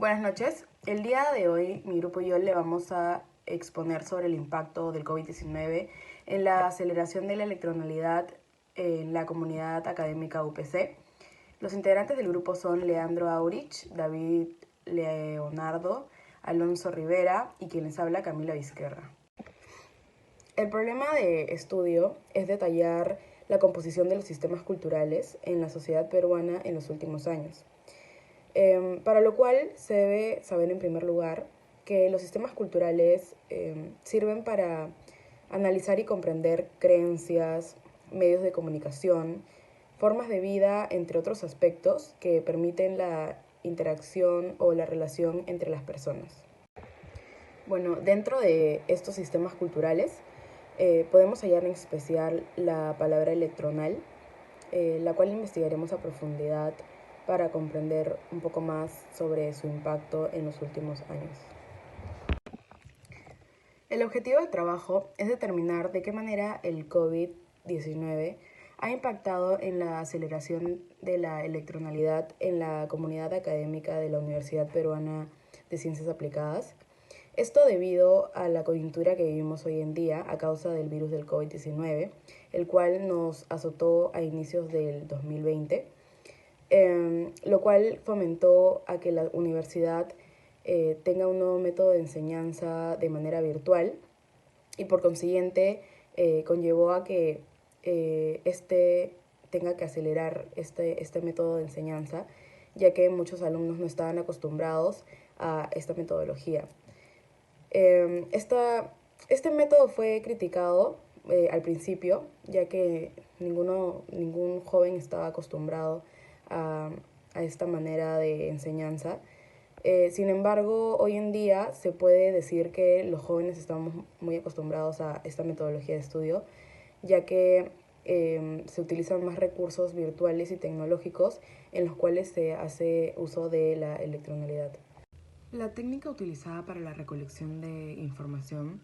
Buenas noches. El día de hoy mi grupo y yo le vamos a exponer sobre el impacto del COVID-19 en la aceleración de la electronalidad en la comunidad académica UPC. Los integrantes del grupo son Leandro Aurich, David Leonardo, Alonso Rivera y quien les habla Camila Vizquerra. El problema de estudio es detallar la composición de los sistemas culturales en la sociedad peruana en los últimos años. Para lo cual se debe saber en primer lugar que los sistemas culturales sirven para analizar y comprender creencias, medios de comunicación, formas de vida, entre otros aspectos que permiten la interacción o la relación entre las personas. Bueno, dentro de estos sistemas culturales podemos hallar en especial la palabra electronal, la cual investigaremos a profundidad para comprender un poco más sobre su impacto en los últimos años. El objetivo del trabajo es determinar de qué manera el COVID-19 ha impactado en la aceleración de la electronalidad en la comunidad académica de la Universidad Peruana de Ciencias Aplicadas. Esto debido a la coyuntura que vivimos hoy en día a causa del virus del COVID-19, el cual nos azotó a inicios del 2020, lo cual fomentó a que la universidad tenga un nuevo método de enseñanza de manera virtual y por consiguiente conllevó a que este tenga que acelerar este método de enseñanza, ya que muchos alumnos no estaban acostumbrados a esta metodología. Este método fue criticado al principio, ya que ningún joven estaba acostumbrado a, a esta manera de enseñanza. Sin embargo, hoy en día se puede decir que los jóvenes estamos muy acostumbrados a esta metodología de estudio, ya que se utilizan más recursos virtuales y tecnológicos en los cuales se hace uso de la electronalidad. La técnica utilizada para la recolección de información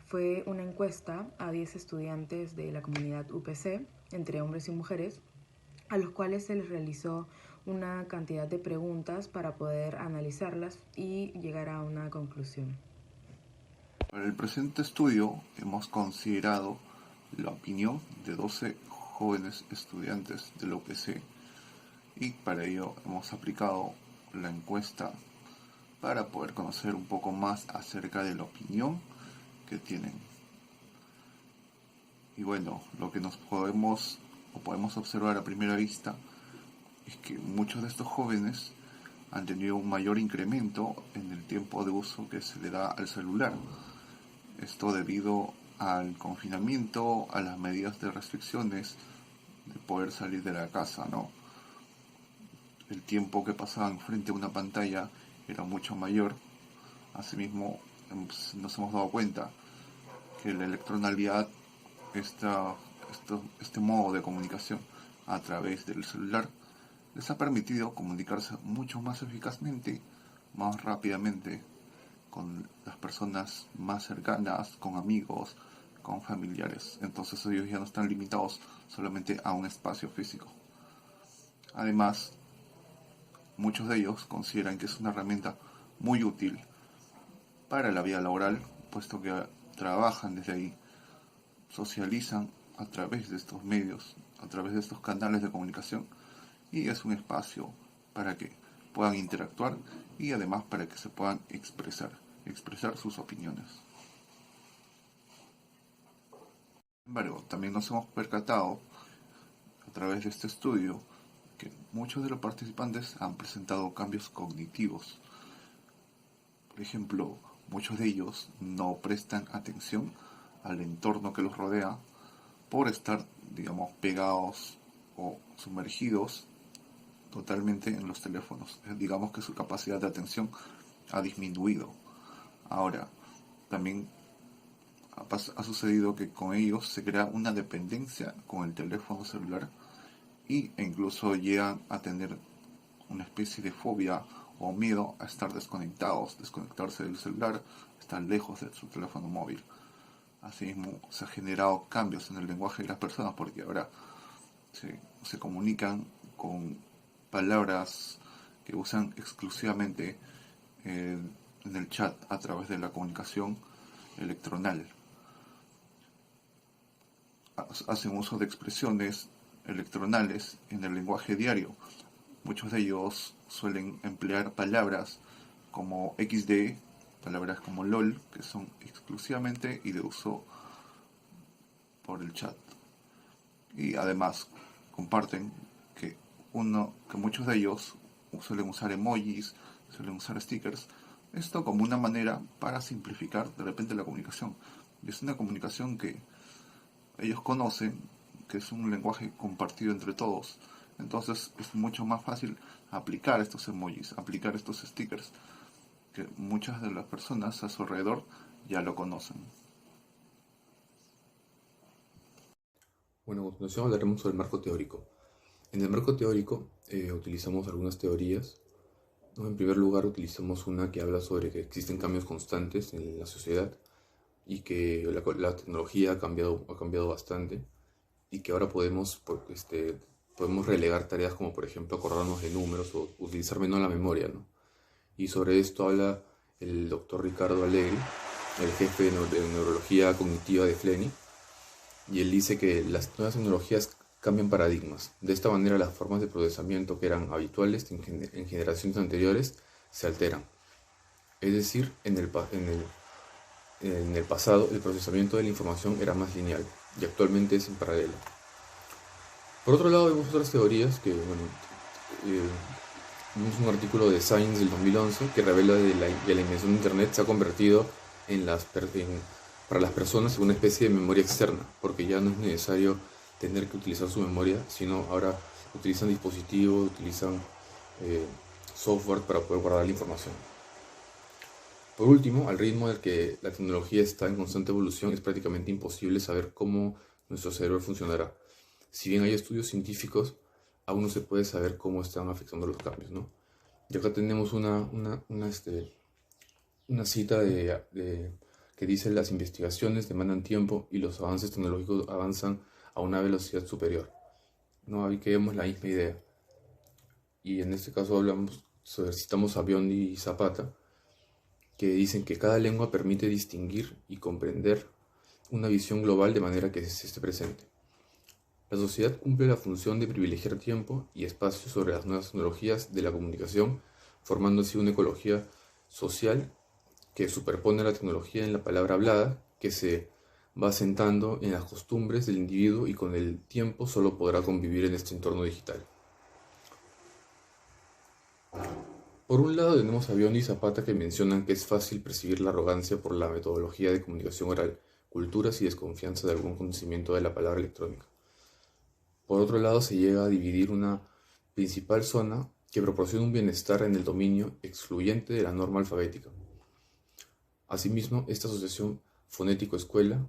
fue una encuesta a 10 estudiantes de la comunidad UPC, entre hombres y mujeres, a los cuales se les realizó una cantidad de preguntas para poder analizarlas y llegar a una conclusión. Para el presente estudio hemos considerado la opinión de 12 jóvenes estudiantes de la UPC y para ello hemos aplicado la encuesta para poder conocer un poco más acerca de la opinión que tienen. Y bueno, lo que podemos observar a primera vista es que muchos de estos jóvenes han tenido un mayor incremento en el tiempo de uso que se le da al celular. Esto debido al confinamiento, a las medidas de restricciones de poder salir de la casa, ¿no? El tiempo que pasaban frente a una pantalla era mucho mayor. Asimismo, nos hemos dado cuenta que la electronalidad, este modo de comunicación a través del celular, les ha permitido comunicarse mucho más eficazmente, más rápidamente, con las personas más cercanas, con amigos, con familiares. Entonces ellos ya no están limitados solamente a un espacio físico. Además, muchos de ellos consideran que es una herramienta muy útil para la vida laboral, puesto que trabajan desde ahí, socializan a través de estos medios, a través de estos canales de comunicación, y es un espacio para que puedan interactuar y además para que se puedan expresar sus opiniones. Sin embargo, también nos hemos percatado a través de este estudio que muchos de los participantes han presentado cambios cognitivos. Por ejemplo, muchos de ellos no prestan atención al entorno que los rodea por estar, digamos, pegados o sumergidos totalmente en los teléfonos. Digamos que su capacidad de atención ha disminuido. Ahora, también ha sucedido que con ellos se crea una dependencia con el teléfono celular e incluso llegan a tener una especie de fobia o miedo a estar desconectarse del celular, estar lejos de su teléfono móvil. Asimismo, se han generado cambios en el lenguaje de las personas porque ahora se comunican con palabras que usan exclusivamente en el chat a través de la comunicación electronal. Hacen uso de expresiones electronales en el lenguaje diario. Muchos de ellos suelen emplear palabras como XD, palabras como LOL, que son exclusivamente y de uso por el chat. Y además comparten que muchos de ellos suelen usar emojis, suelen usar stickers. Esto como una manera para simplificar de repente la comunicación. Y es una comunicación que ellos conocen, que es un lenguaje compartido entre todos. Entonces es mucho más fácil aplicar estos emojis, aplicar estos stickers, que muchas de las personas a su alrededor ya lo conocen. Bueno, a continuación hablaremos sobre el marco teórico. En el marco teórico utilizamos algunas teorías, ¿no? En primer lugar utilizamos una que habla sobre que existen cambios constantes en la sociedad y que la tecnología ha cambiado bastante y que ahora podemos relegar tareas como por ejemplo acordarnos de números o utilizar menos la memoria, ¿no? Y sobre esto habla el doctor Ricardo Allegri, el jefe de neurología cognitiva de FLENI, y él dice que las nuevas tecnologías cambian paradigmas. De esta manera las formas de procesamiento que eran habituales en generaciones anteriores se alteran. Es decir, en el pasado el procesamiento de la información era más lineal y actualmente es en paralelo. Por otro lado vemos otras teorías que, vimos un artículo de Science del 2011 que revela que la invención de Internet se ha convertido para las personas en una especie de memoria externa, porque ya no es necesario tener que utilizar su memoria, sino ahora utilizan dispositivos, utilizan software para poder guardar la información. Por último, al ritmo del que la tecnología está en constante evolución, es prácticamente imposible saber cómo nuestro cerebro funcionará. Si bien hay estudios científicos, aún no se puede saber cómo están afectando los cambios, ¿no? Y acá tenemos una cita que dice: las investigaciones demandan tiempo y los avances tecnológicos avanzan a una velocidad superior. No, ahí que vemos la misma idea. Y en este caso citamos a Biondi y Zapata, que dicen que cada lengua permite distinguir y comprender una visión global de manera que se esté presente. La sociedad cumple la función de privilegiar tiempo y espacio sobre las nuevas tecnologías de la comunicación, formando así una ecología social que superpone la tecnología en la palabra hablada, que se va asentando en las costumbres del individuo y con el tiempo solo podrá convivir en este entorno digital. Por un lado tenemos a Biondi y Zapata, que mencionan que es fácil percibir la arrogancia por la metodología de comunicación oral, culturas y desconfianza de algún conocimiento de la palabra electrónica. Por otro lado, se llega a dividir una principal zona que proporciona un bienestar en el dominio excluyente de la norma alfabética. Asimismo, esta asociación fonético-escuela,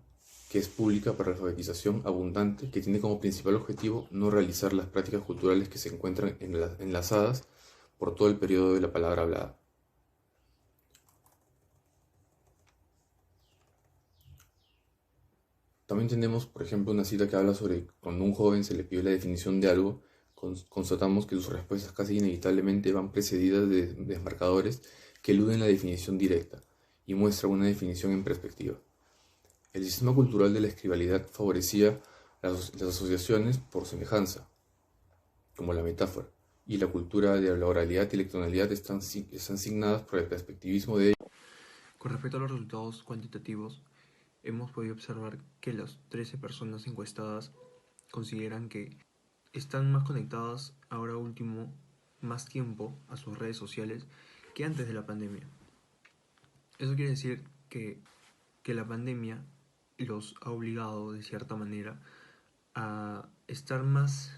que es pública para la alfabetización abundante, que tiene como principal objetivo no realizar las prácticas culturales que se encuentran enlazadas por todo el periodo de la palabra hablada. También tenemos, por ejemplo, una cita que habla sobre cuando a un joven se le pide la definición de algo, constatamos que sus respuestas casi inevitablemente van precedidas de desmarcadores que eluden la definición directa y muestran una definición en perspectiva. El sistema cultural de la escribalidad favorecía las asociaciones por semejanza, como la metáfora, y la cultura de la oralidad y la tonalidad están signadas por el perspectivismo de ello. Con respecto a los resultados cuantitativos, hemos podido observar que las 13 personas encuestadas consideran que están más conectadas ahora último más tiempo a sus redes sociales que antes de la pandemia. Eso quiere decir que la pandemia los ha obligado de cierta manera a estar más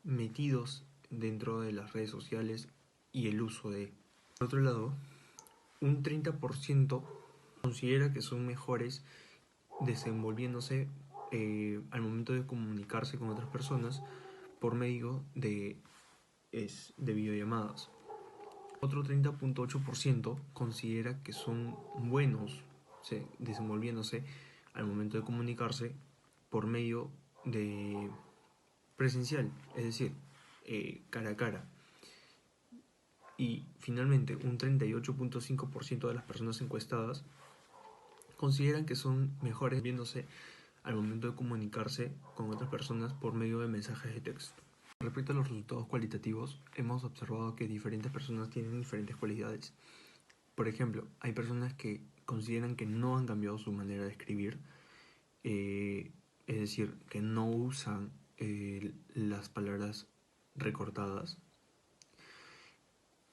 metidos dentro de las redes sociales y el uso de. Por otro lado, un 30% considera que son mejores desenvolviéndose al momento de comunicarse con otras personas por medio de videollamadas. Otro 30.8% considera que son buenos desenvolviéndose al momento de comunicarse por medio de presencial, es decir, cara a cara. Y finalmente, un 38.5% de las personas encuestadas consideran que son mejores viéndose al momento de comunicarse con otras personas por medio de mensajes de texto. Respecto a los resultados cualitativos, hemos observado que diferentes personas tienen diferentes cualidades. Por ejemplo, hay personas que consideran que no han cambiado su manera de escribir, es decir, que no usan las palabras recortadas,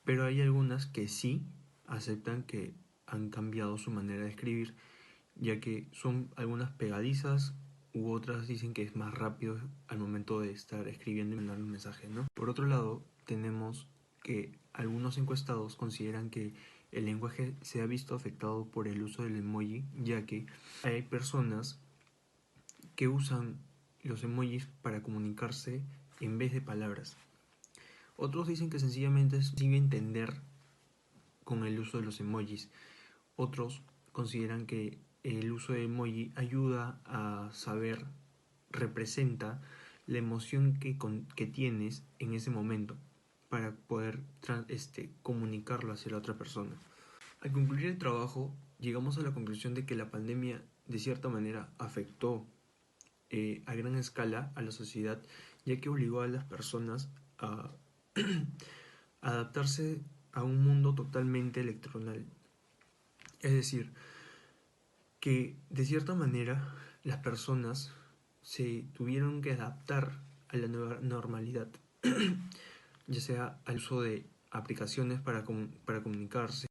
pero hay algunas que sí aceptan que han cambiado su manera de escribir, ya que son algunas pegadizas u otras dicen que es más rápido al momento de estar escribiendo y mandar un mensaje, ¿no? Por otro lado, tenemos que algunos encuestados consideran que el lenguaje se ha visto afectado por el uso del emoji, ya que hay personas que usan los emojis para comunicarse en vez de palabras. Otros dicen que sencillamente es posible entender con el uso de los emojis. Otros consideran que el uso de emoji ayuda a saber, representa la emoción que tienes en ese momento para poder comunicarlo hacia la otra persona. Al concluir el trabajo, llegamos a la conclusión de que la pandemia de cierta manera afectó a gran escala a la sociedad, ya que obligó a las personas a adaptarse a un mundo totalmente electronal. Es decir, que de cierta manera las personas se tuvieron que adaptar a la nueva normalidad, ya sea al uso de aplicaciones para comunicarse,